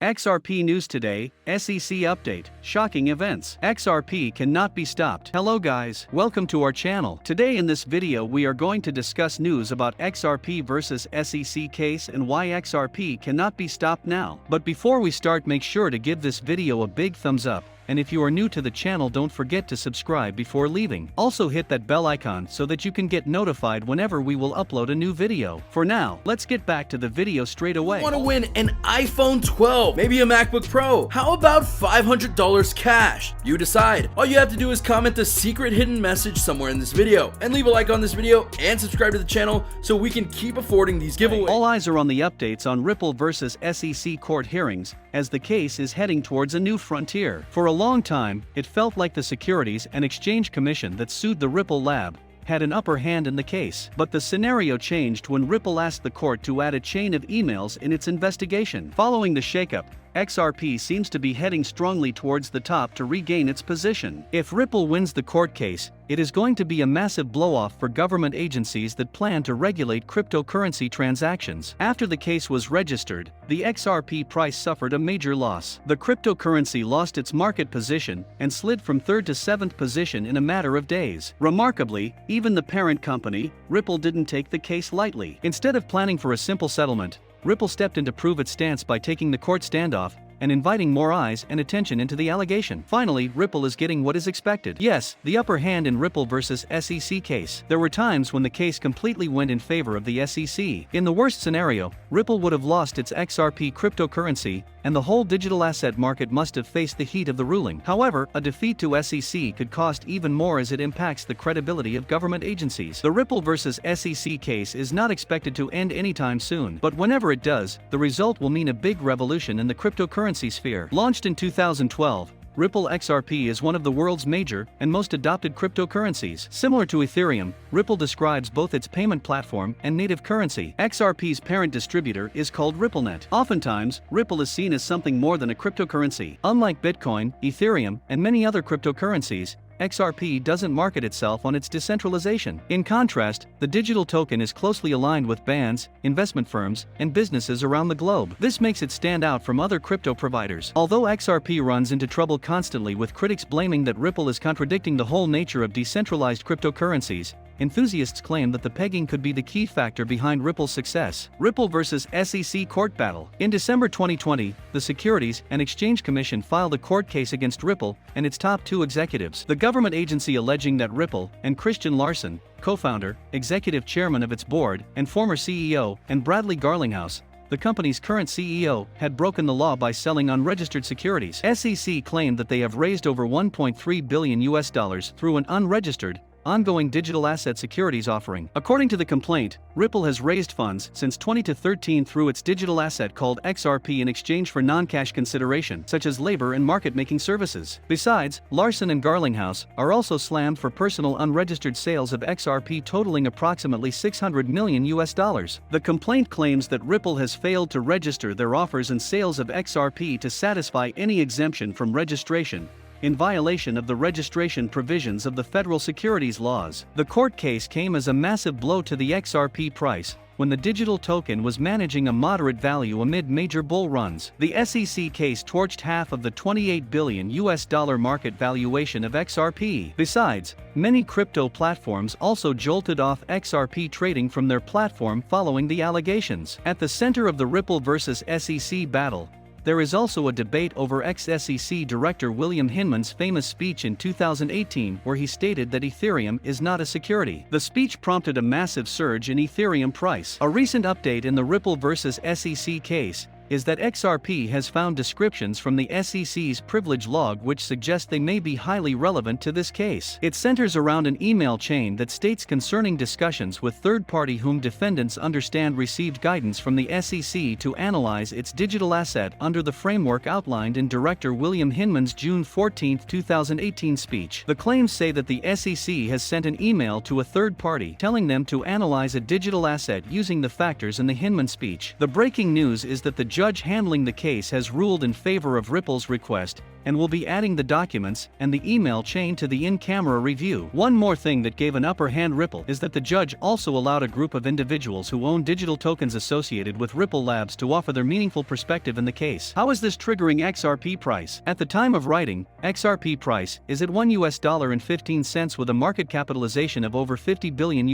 XRP News Today, SEC Update, Shocking Events. XRP cannot be stopped. Hello guys, welcome to our channel. Today in this video we are going to discuss news about XRP versus SEC case and why XRP cannot be stopped now. But before we start, make sure to give this video a big thumbs up. And if you are new to the channel, don't forget to subscribe before leaving. Also hit that bell icon so that you can get notified whenever we will upload a new video. For now, let's get back to the video straight away. You want to win an iPhone 12, maybe a MacBook Pro? How about $500 cash? You decide. All you have to do is comment the secret hidden message somewhere in this video and leave a like on this video and subscribe to the channel so we can keep affording these giveaways. All eyes are on the updates on Ripple versus SEC court hearings, as the case is heading towards a new frontier. For a long time, it felt like the Securities and Exchange Commission that sued the Ripple lab had an upper hand in the case. But the scenario changed when Ripple asked the court to add a chain of emails in its investigation. Following the shakeup, XRP seems to be heading strongly towards the top to regain its position. If Ripple wins the court case, it is going to be a massive blow-off for government agencies that plan to regulate cryptocurrency transactions. After the case was registered, the XRP price suffered a major loss. The cryptocurrency lost its market position and slid from 3rd to 7th position in a matter of days. Remarkably, even the parent company, Ripple, didn't take the case lightly. Instead of planning for a simple settlement, Ripple stepped in to prove its stance by taking the court standoff and inviting more eyes and attention into the allegation. Finally, Ripple is getting what is expected. Yes, the upper hand in Ripple versus SEC case. There were times when the case completely went in favor of the SEC. In the worst scenario, Ripple would have lost its XRP cryptocurrency, and the whole digital asset market must have faced the heat of the ruling. However, a defeat to SEC could cost even more as it impacts the credibility of government agencies. The Ripple versus SEC case is not expected to end anytime soon, but whenever it does, the result will mean a big revolution in the cryptocurrency sphere. Launched in 2012, Ripple XRP is one of the world's major and most adopted cryptocurrencies. Similar to Ethereum, Ripple describes both its payment platform and native currency. XRP's parent distributor is called RippleNet. Oftentimes, Ripple is seen as something more than a cryptocurrency. Unlike Bitcoin, Ethereum, and many other cryptocurrencies, XRP doesn't market itself on its decentralization. In contrast, the digital token is closely aligned with banks, investment firms, and businesses around the globe. This makes it stand out from other crypto providers. Although XRP runs into trouble constantly with critics blaming that Ripple is contradicting the whole nature of decentralized cryptocurrencies, enthusiasts claim that the pegging could be the key factor behind Ripple's success. Ripple versus SEC court battle. In December 2020, the Securities and Exchange Commission filed a court case against Ripple and its top 2 executives. The government agency alleging that Ripple and Christian Larson, co-founder, executive chairman of its board, and former CEO, and Bradley Garlinghouse, the company's current CEO, had broken the law by selling unregistered securities. SEC claimed that they have raised over $1.3 billion through an unregistered, ongoing digital asset securities offering. According to the complaint, Ripple has raised funds since 2013 through its digital asset called XRP in exchange for non-cash consideration, such as labor and market-making services. Besides, Larson and Garlinghouse are also slammed for personal unregistered sales of XRP totaling approximately $600 million. The complaint claims that Ripple has failed to register their offers and sales of XRP to satisfy any exemption from registration, in violation of the registration provisions of the federal securities laws. The court case came as a massive blow to the XRP price, when the digital token was managing a moderate value amid major bull runs. The SEC case torched half of the $28 billion market valuation of XRP. Besides, many crypto platforms also jolted off XRP trading from their platform following the allegations. At the center of the Ripple versus SEC battle, there is also a debate over ex-SEC Director William Hinman's famous speech in 2018 where he stated that Ethereum is not a security. The speech prompted a massive surge in Ethereum price. A recent update in the Ripple versus SEC case is that XRP has found descriptions from the SEC's privilege log which suggest they may be highly relevant to this case. It centers around an email chain that states concerning discussions with third-party whom defendants understand received guidance from the SEC to analyze its digital asset under the framework outlined in Director William Hinman's June 14, 2018 speech. The claims say that the SEC has sent an email to a third party telling them to analyze a digital asset using the factors in the Hinman speech. The breaking news is that the judge handling the case has ruled in favor of Ripple's request and will be adding the documents and the email chain to the in-camera review. One more thing that gave an upper hand Ripple is that the judge also allowed a group of individuals who own digital tokens associated with Ripple Labs to offer their meaningful perspective in the case. How is this triggering XRP price? At the time of writing, XRP price is at $1.15 with a market capitalization of over $50 billion.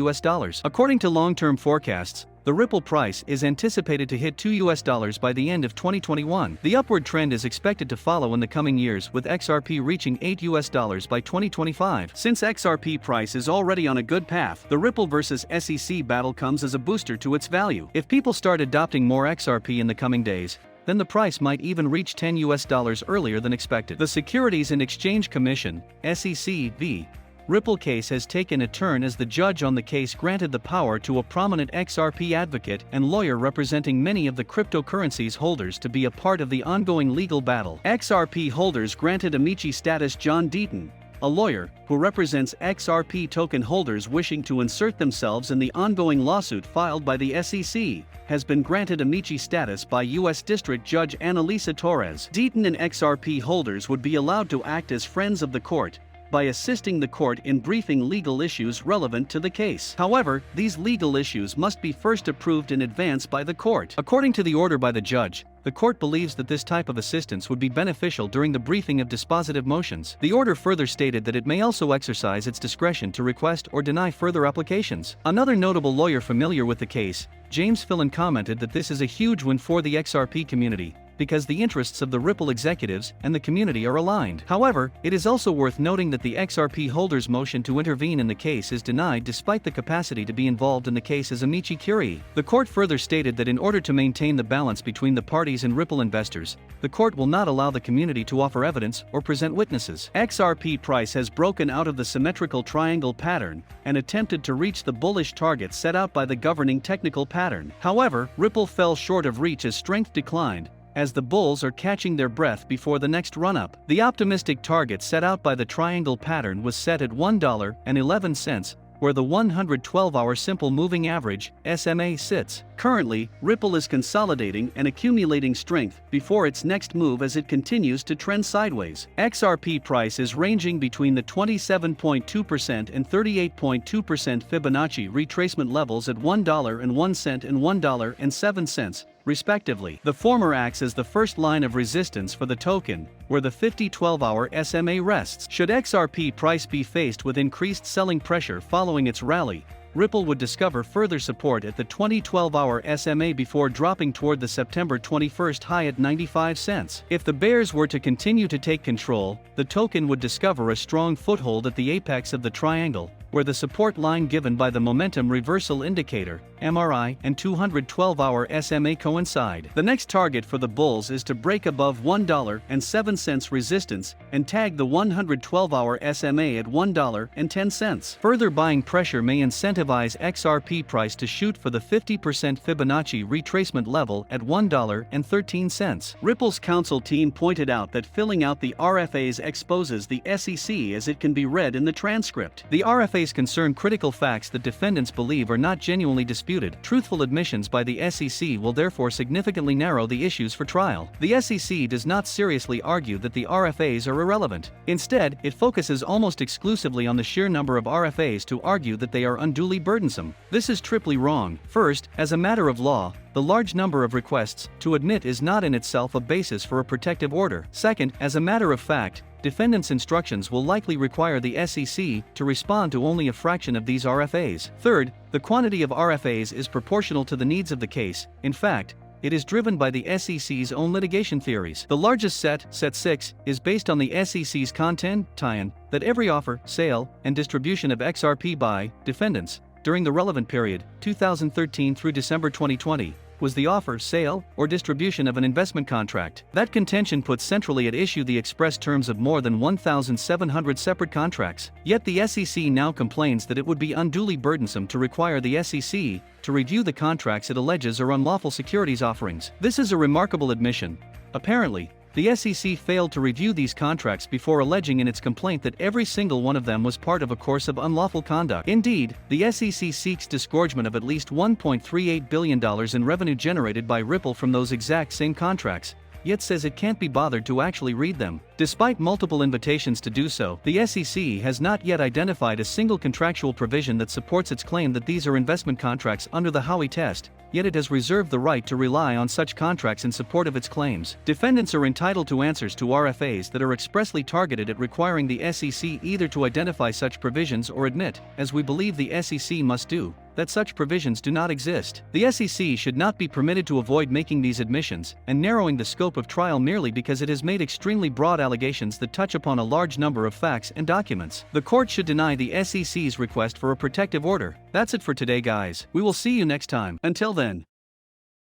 According to long-term forecasts, the Ripple price is anticipated to hit $2 by the end of 2021. The upward trend is expected to follow in the coming years, with XRP reaching $8 by 2025. Since XRP price is already on a good path, the Ripple versus SEC battle comes as a booster to its value. If people start adopting more XRP in the coming days, then the price might even reach $10 earlier than expected. The Securities and Exchange Commission, SEC v. Ripple case has taken a turn as the judge on the case granted the power to a prominent XRP advocate and lawyer representing many of the cryptocurrencies holders to be a part of the ongoing legal battle. XRP holders granted amici status. John Deaton, a lawyer who represents XRP token holders wishing to insert themselves in the ongoing lawsuit filed by the SEC, has been granted amici status by U.S. District Judge Annalisa Torres. Deaton and XRP holders would be allowed to act as friends of the court by assisting the court in briefing legal issues relevant to the case. However, these legal issues must be first approved in advance by the court. According to the order by the judge, the court believes that this type of assistance would be beneficial during the briefing of dispositive motions. The order further stated that it may also exercise its discretion to request or deny further applications. Another notable lawyer familiar with the case, James Fillon, commented that this is a huge win for the XRP community, because the interests of the Ripple executives and the community are aligned. However, it is also worth noting that the XRP holders' motion to intervene in the case is denied despite the capacity to be involved in the case as amici curiae. The court further stated that in order to maintain the balance between the parties and Ripple investors, the court will not allow the community to offer evidence or present witnesses. XRP price has broken out of the symmetrical triangle pattern and attempted to reach the bullish target set out by the governing technical pattern. However, Ripple fell short of reach as strength declined, as the bulls are catching their breath before the next run-up. The optimistic target set out by the triangle pattern was set at $1.11, where the 112-hour simple moving average (SMA) sits. Currently, Ripple is consolidating and accumulating strength before its next move as it continues to trend sideways. XRP price is ranging between the 27.2% and 38.2% Fibonacci retracement levels at $1.01 and $1.07. respectively. The former acts as the first line of resistance for the token, where the 50-12-hour SMA rests. Should XRP price be faced with increased selling pressure following its rally, Ripple would discover further support at the 20-12-hour SMA before dropping toward the September 21 high at 95 cents. If the bears were to continue to take control, the token would discover a strong foothold at the apex of the triangle, where the support line given by the momentum reversal indicator (MRI) and 212-hour SMA coincide. The next target for the bulls is to break above $1.07 resistance and tag the 112-hour SMA at $1.10. Further buying pressure may incentivize XRP price to shoot for the 50% Fibonacci retracement level at $1.13. Ripple's counsel team pointed out that filling out the RFAs exposes the SEC as it can be read in the transcript. The RFAs concern critical facts that defendants believe are not genuinely disputed. Truthful admissions by the SEC will therefore significantly narrow the issues for trial. The SEC does not seriously argue that the RFAs are irrelevant. Instead, it focuses almost exclusively on the sheer number of RFAs to argue that they are unduly burdensome. This is triply wrong. First, as a matter of law, the large number of requests to admit is not in itself a basis for a protective order. Second, as a matter of fact, defendants' instructions will likely require the SEC to respond to only a fraction of these RFAs. Third, the quantity of RFAs is proportional to the needs of the case. In fact, it is driven by the SEC's own litigation theories. The largest set 6, is based on the SEC's content tie-in that every offer, sale, and distribution of XRP by defendants during the relevant period, 2013 through December 2020, was the offer, sale, or distribution of an investment contract. That contention puts centrally at issue the express terms of more than 1,700 separate contracts. Yet the SEC now complains that it would be unduly burdensome to require the SEC to review the contracts it alleges are unlawful securities offerings. This is a remarkable admission. Apparently, The SEC failed to review these contracts before alleging in its complaint that every single one of them was part of a course of unlawful conduct. Indeed, the SEC seeks disgorgement of at least $1.38 billion in revenue generated by Ripple from those exact same contracts, yet says it can't be bothered to actually read them. Despite multiple invitations to do so, the SEC has not yet identified a single contractual provision that supports its claim that these are investment contracts under the Howey test, yet it has reserved the right to rely on such contracts in support of its claims. Defendants are entitled to answers to RFAs that are expressly targeted at requiring the SEC either to identify such provisions or admit, as we believe the SEC must do, that such provisions do not exist. The SEC should not be permitted to avoid making these admissions and narrowing the scope of trial merely because it has made extremely broad allegations that touch upon a large number of facts and documents. The court should deny the SEC's request for a protective order. That's it for today, guys. We will see you next time. Until then.